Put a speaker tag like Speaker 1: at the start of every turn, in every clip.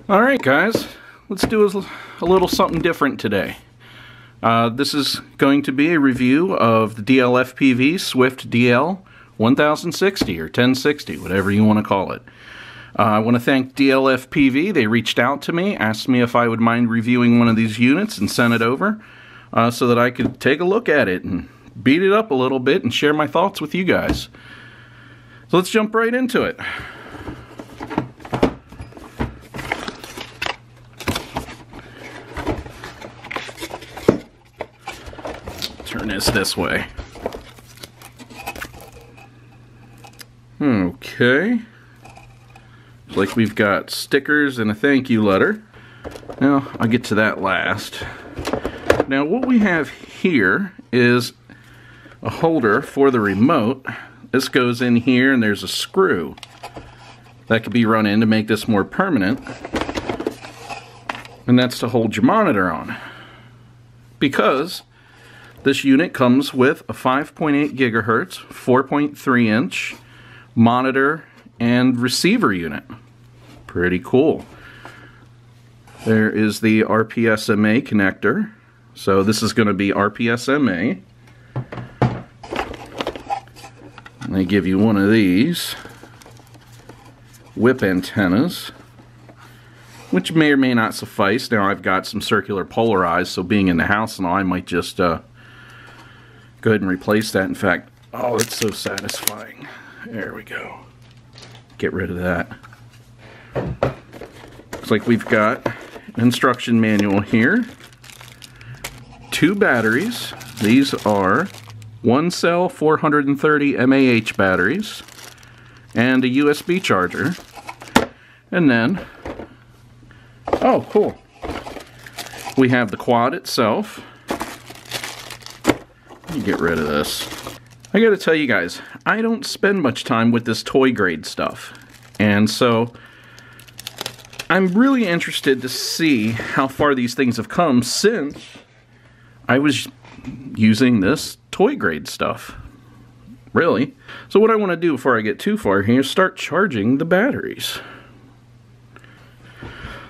Speaker 1: Alright guys, let's do a little something different today. This is going to be a review of the DLFPV Swift DL-1060 or 1060, whatever you want to call it. I want to thank DLFPV. They reached out to me, asked me if I would mind reviewing one of these units and sent it over so that I could take a look at it and beat it up a little bit and share my thoughts with you guys. So let's jump right into it. Turn this way. Okay. Looks like we've got stickers and a thank you letter. Now, I'll get to that last. Now, what we have here is a holder for the remote. This goes in here and there's a screw that could be run in to make this more permanent. And that's to hold your monitor on. Because this unit comes with a 5.8 gigahertz, 4.3 inch monitor and receiver unit. Pretty cool. There is the RPSMA connector. So this is going to be RPSMA. And they give you one of these whip antennas, which may or may not suffice. Now I've got some circular polarized, so being in the house and all, I might just go ahead and replace that. In fact, oh, it's so satisfying. There we go. Get rid of that. Looks like we've got an instruction manual here. 2 batteries. These are 1-cell 430 mAh batteries and a USB charger. And then, oh cool, we have the quad itself. Let me get rid of this. I gotta tell you guys, I don't spend much time with this toy grade stuff, and so I'm really interested to see how far these things have come since I was using this toy grade stuff. Really. So what I want to do before I get too far here is start charging the batteries.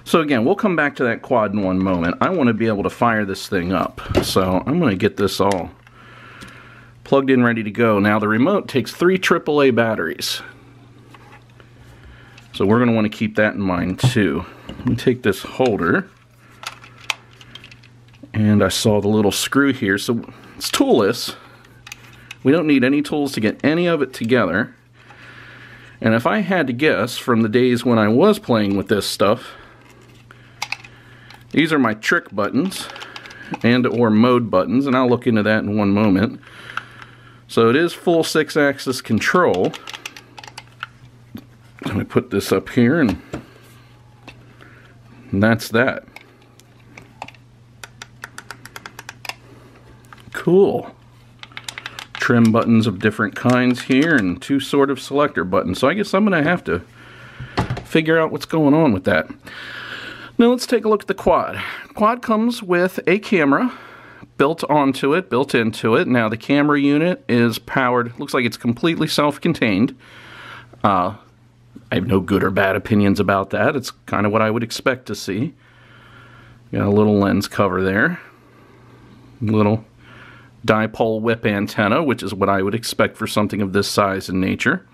Speaker 1: So again, we'll come back to that quad in one moment. I want to be able to fire this thing up, so I'm going to get this all plugged in, ready to go. Now the remote takes 3 AAA batteries, so we're going to want to keep that in mind too. Let me take this holder, and I saw the little screw here, so it's toolless. We don't need any tools to get any of it together. And if I had to guess from the days when I was playing with this stuff, these are my trick buttons and or mode buttons, and I'll look into that in one moment. So it is full 6-axis control. Let me put this up here, and that's that. Cool. Trim buttons of different kinds here, and 2 sort of selector buttons. So I guess I'm going to have to figure out what's going on with that. Now let's take a look at the quad. Quad comes with a camera built into it. Now the camera unit is powered, looks like it's completely self-contained. I have no good or bad opinions about that. It's kind of what I would expect to see. Got a little lens cover there. Little dipole whip antenna, which is what I would expect for something of this size and nature.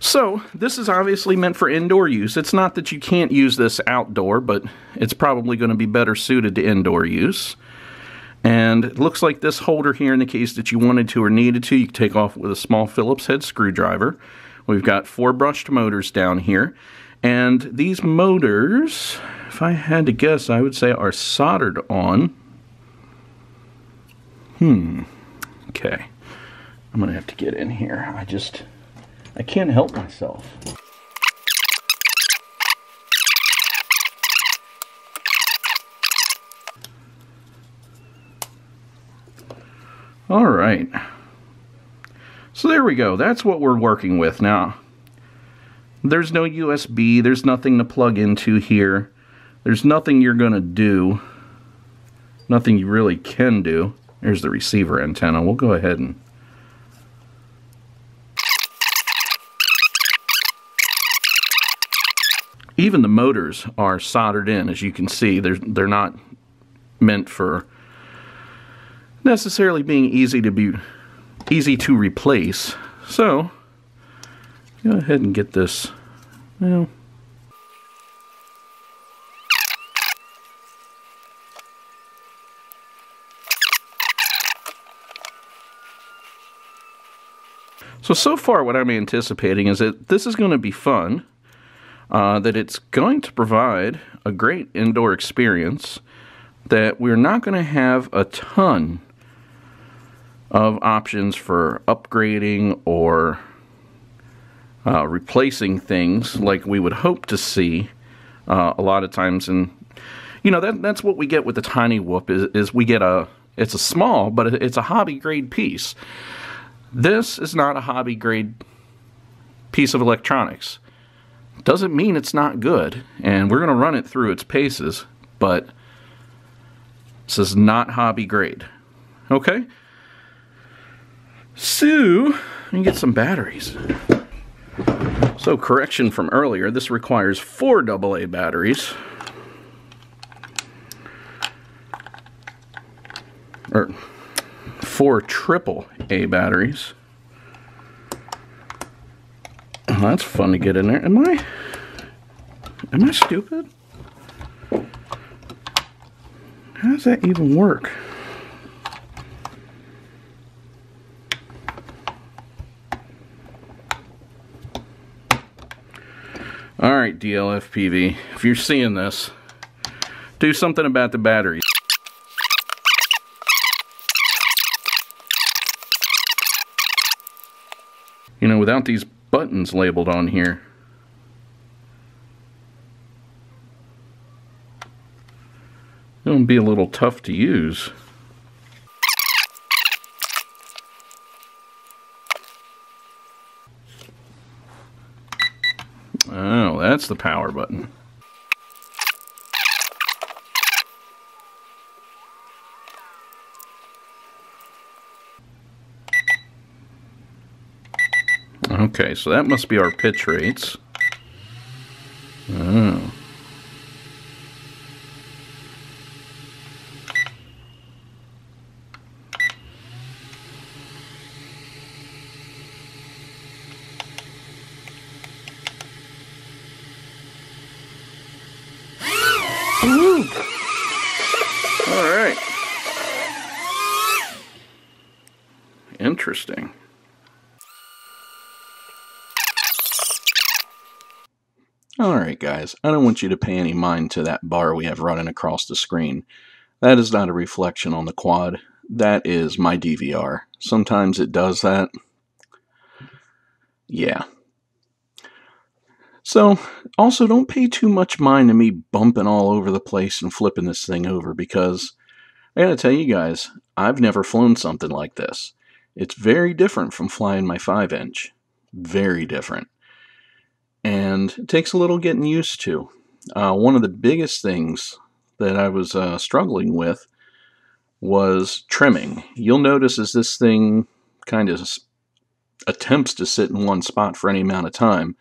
Speaker 1: So, this is obviously meant for indoor use. It's not that you can't use this outdoor, but it's probably going to be better suited to indoor use. And it looks like this holder here, in the case that you wanted to or needed to, you can take off with a small Phillips head screwdriver. We've got 4 brushed motors down here. And these motors, if I had to guess, I would say are soldered on. Okay. I'm going to have to get in here. I can't help myself. All right. So there we go. That's what we're working with now. There's no USB. There's nothing to plug into here. There's nothing you're going to do. Nothing you really can do. There's the receiver antenna. We'll go ahead and even the motors are soldered in, as you can see. They're not meant for necessarily being easy to replace. So go ahead and get this. Well, so far what I'm anticipating is that this is going to be fun, that it's going to provide a great indoor experience, that we're not going to have a ton of options for upgrading or replacing things like we would hope to see a lot of times. And you know, that's what we get with the Tiny Whoop, is we get it's a small, but it's a hobby grade piece. This is not a hobby grade piece of electronics. Doesn't mean it's not good, and we're going to run it through its paces, but this is not hobby grade. Okay? So, let me get some batteries. So, correction from earlier, this requires 4 AA batteries. Or 4 AAA batteries. Oh, that's fun to get in there. Am I stupid? How does that even work? Alright, DLFPV, if you're seeing this, do something about the batteries. You know, without these buttons labeled on here, it'll be a little tough to use. Oh, that's the power button. Okay, so that must be our pitch rates. Oh. Woo! All right. Interesting. Alright guys, I don't want you to pay any mind to that bar we have running across the screen. That is not a reflection on the quad. That is my DVR. Sometimes it does that. Yeah. So, also don't pay too much mind to me bumping all over the place and flipping this thing over, because I gotta tell you guys, I've never flown something like this. It's very different from flying my 5-inch. Very different. And it takes a little getting used to. One of the biggest things that I was struggling with was trimming. You'll notice as this thing kind of attempts to sit in one spot for any amount of time,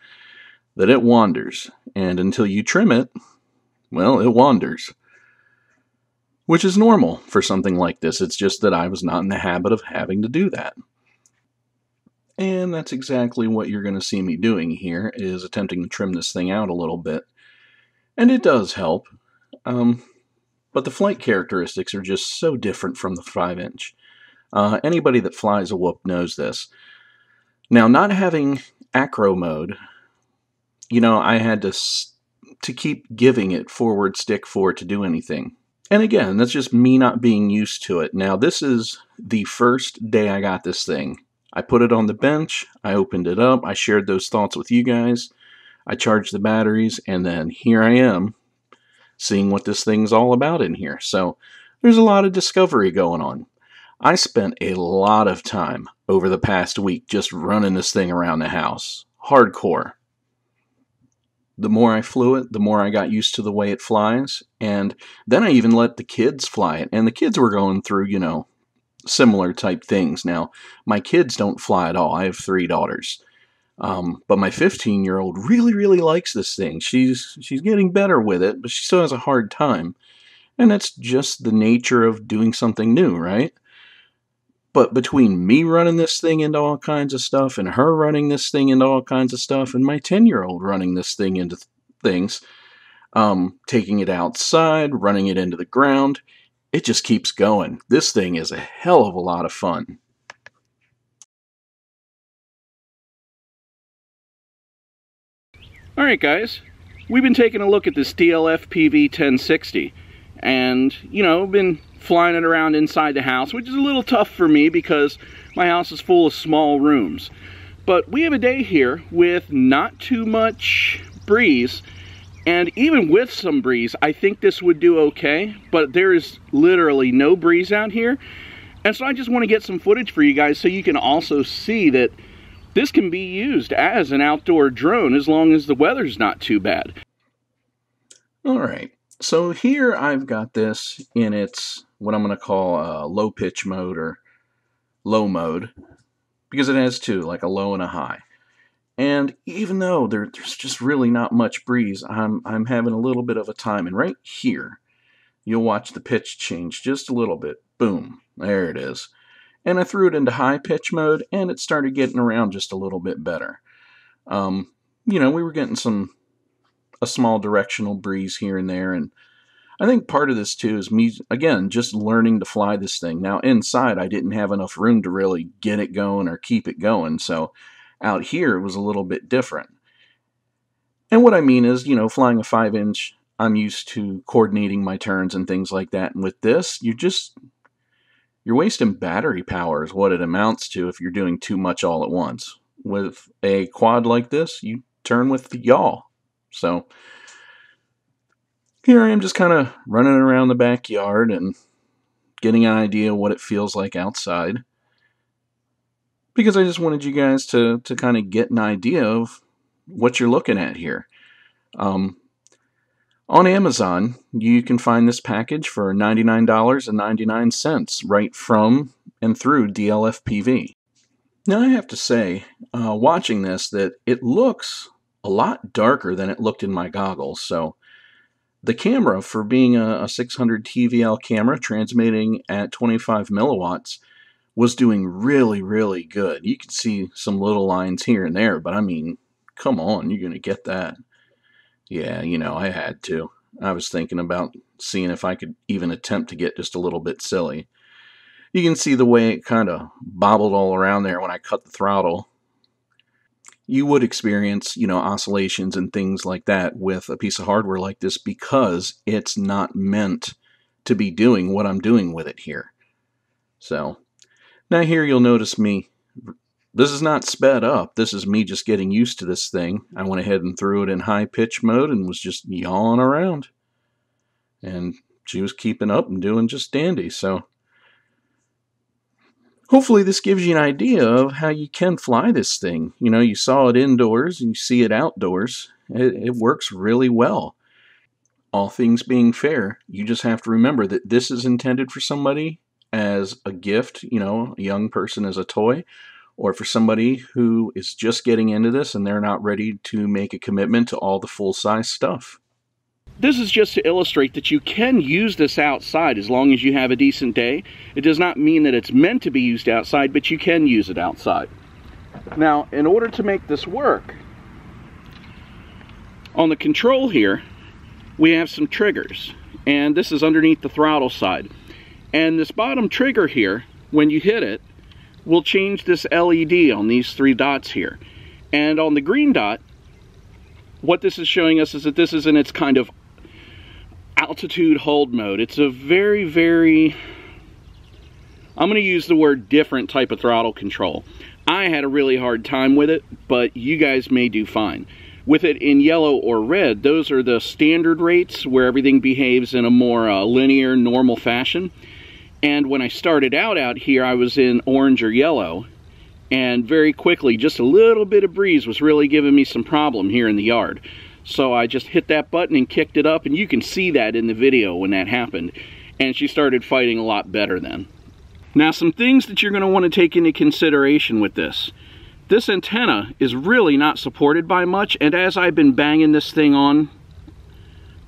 Speaker 1: that it wanders. And until you trim it, well, it wanders. Which is normal for something like this. It's just that I was not in the habit of having to do that. And that's exactly what you're going to see me doing here, is attempting to trim this thing out a little bit. And it does help, but the flight characteristics are just so different from the 5-inch. Anybody that flies a Whoop knows this. Now, not having acro mode, you know, I had to keep giving it forward stick for it to do anything. And again, that's just me not being used to it. Now, this is the first day I got this thing. I put it on the bench, I opened it up, I shared those thoughts with you guys, I charged the batteries, and then here I am, seeing what this thing's all about in here. So, there's a lot of discovery going on. I spent a lot of time over the past week just running this thing around the house. Hardcore. The more I flew it, the more I got used to the way it flies, and then I even let the kids fly it, and the kids were going through, you know, similar type things. Now, my kids don't fly at all. I have 3 daughters. But my 15-year-old really likes this thing. She's getting better with it, but she still has a hard time. And that's just the nature of doing something new, right? But between me running this thing into all kinds of stuff, and her running this thing into all kinds of stuff, and my 10-year-old running this thing into things, taking it outside, running it into the ground, it just keeps going. This thing is a hell of a lot of fun. Alright guys, we've been taking a look at this DLFPV 1060, and, you know, been flying it around inside the house, which is a little tough for me because my house is full of small rooms. But we have a day here with not too much breeze, and even with some breeze, I think this would do okay, but there is literally no breeze out here. And so I just want to get some footage for you guys so you can also see that this can be used as an outdoor drone as long as the weather's not too bad. Alright, so here I've got this in its, what I'm going to call low pitch mode or low mode, because it has two, like a low and a high. And even though there's just really not much breeze, I'm having a little bit of a time. And right here, you'll watch the pitch change just a little bit. Boom, there it is. And I threw it into high pitch mode, and it started getting around just a little bit better. You know, we were getting a small directional breeze here and there, and I think part of this too is me, again, just learning to fly this thing. Now inside, I didn't have enough room to really get it going or keep it going, so out here it was a little bit different. And what I mean is, you know, flying a 5-inch, I'm used to coordinating my turns and things like that, and with this, you're wasting battery power is what it amounts to if you're doing too much all at once. With a quad like this, you turn with the yaw. So here I am just kind of running around the backyard and getting an idea of what it feels like outside. Because I just wanted you guys to kind of get an idea of what you're looking at here. On Amazon, you can find this package for $99.99 right from and through DLFPV. Now I have to say, watching this, that it looks a lot darker than it looked in my goggles. So the camera, for being a 600 TVL camera transmitting at 25 milliwatts, was doing really good. You can see some little lines here and there, but I mean, come on, you're going to get that. Yeah, you know, I had to. I was thinking about seeing if I could even attempt to get just a little bit silly. You can see the way it kind of bobbled all around there when I cut the throttle. You would experience, you know, oscillations and things like that with a piece of hardware like this because it's not meant to be doing what I'm doing with it here. So, now here you'll notice me. This is not sped up. This is me just getting used to this thing. I went ahead and threw it in high pitch mode and was just yawing around. And she was keeping up and doing just dandy. So hopefully this gives you an idea of how you can fly this thing. You know, you saw it indoors and you see it outdoors. It works really well. All things being fair, you just have to remember that this is intended for somebody as a gift, you know, a young person as a toy, or for somebody who is just getting into this and they're not ready to make a commitment to all the full-size stuff. This is just to illustrate that you can use this outside as long as you have a decent day. It does not mean that it's meant to be used outside, but you can use it outside. Now, in order to make this work, on the control here, we have some triggers, and this is underneath the throttle side. And this bottom trigger here, when you hit it, will change this LED on these 3 dots here. And on the green dot, what this is showing us is that this is in its kind of altitude hold mode. It's a very, I'm going to use the word different type of throttle control. I had a really hard time with it, but you guys may do fine. With it in yellow or red, those are the standard rates where everything behaves in a more linear, normal fashion. And when I started out here, I was in orange or yellow, and very quickly, just a little bit of breeze was really giving me some problem here in the yard. So I just hit that button and kicked it up, and you can see that in the video when that happened. And she started fighting a lot better then. Now, some things that you're going to want to take into consideration with this. This antenna is really not supported by much, and as I've been banging this thing on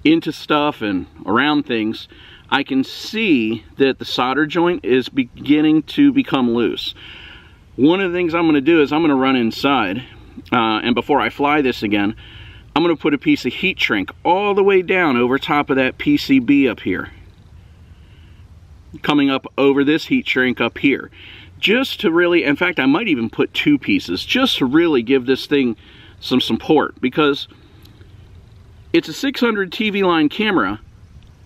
Speaker 1: into stuff and around things, I can see that the solder joint is beginning to become loose. One of the things I'm going to do is I'm going to run inside, and before I fly this again, I'm going to put a piece of heat shrink all the way down over top of that PCB up here, coming up over this heat shrink up here, just to really, in fact, I might even put 2 pieces, just to really give this thing some support, because it's a 600 TV line camera,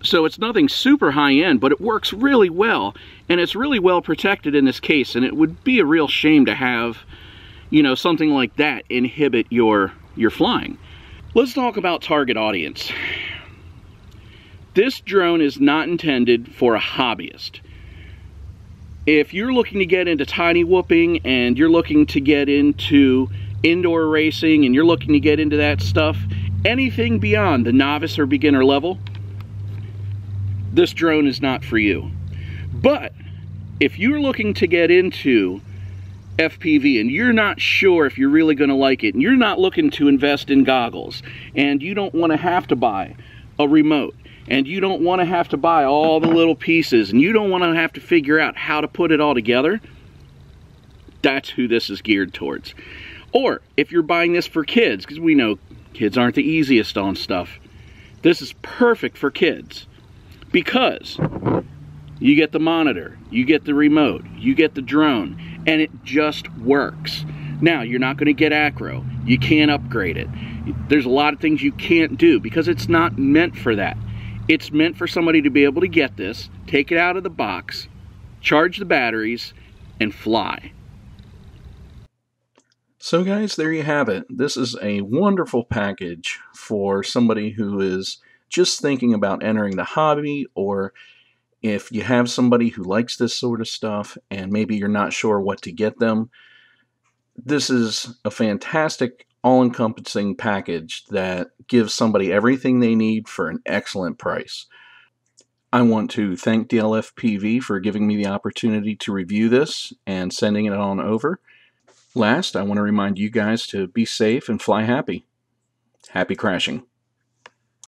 Speaker 1: so it's nothing super high-end, but it works really well, and it's really well protected in this case, and it would be a real shame to have, you know, something like that inhibit your flying. Let's talk about target audience. This drone is not intended for a hobbyist. If you're looking to get into tiny whooping, and you're looking to get into indoor racing, and you're looking to get into that stuff, anything beyond the novice or beginner level, this drone is not for you. But if you're looking to get into FPV and you're not sure if you're really going to like it, and you're not looking to invest in goggles, and you don't want to have to buy a remote, and you don't want to have to buy all the little pieces, and you don't want to have to figure out how to put it all together, that's who this is geared towards. Or if you're buying this for kids, because we know kids aren't the easiest on stuff, this is perfect for kids, because you get the monitor, you get the remote, you get the drone, and it just works. Now, you're not going to get acro. You can't upgrade it. There's a lot of things you can't do because it's not meant for that. It's meant for somebody to be able to get this, take it out of the box, charge the batteries, and fly.
Speaker 2: So guys, there you have it. This is a wonderful package for somebody who is just thinking about entering the hobby, or if you have somebody who likes this sort of stuff and maybe you're not sure what to get them. This is a fantastic all-encompassing package that gives somebody everything they need for an excellent price. I want to thank DLFPV for giving me the opportunity to review this and sending it on over. Last, I want to remind you guys to be safe and fly happy. Happy crashing.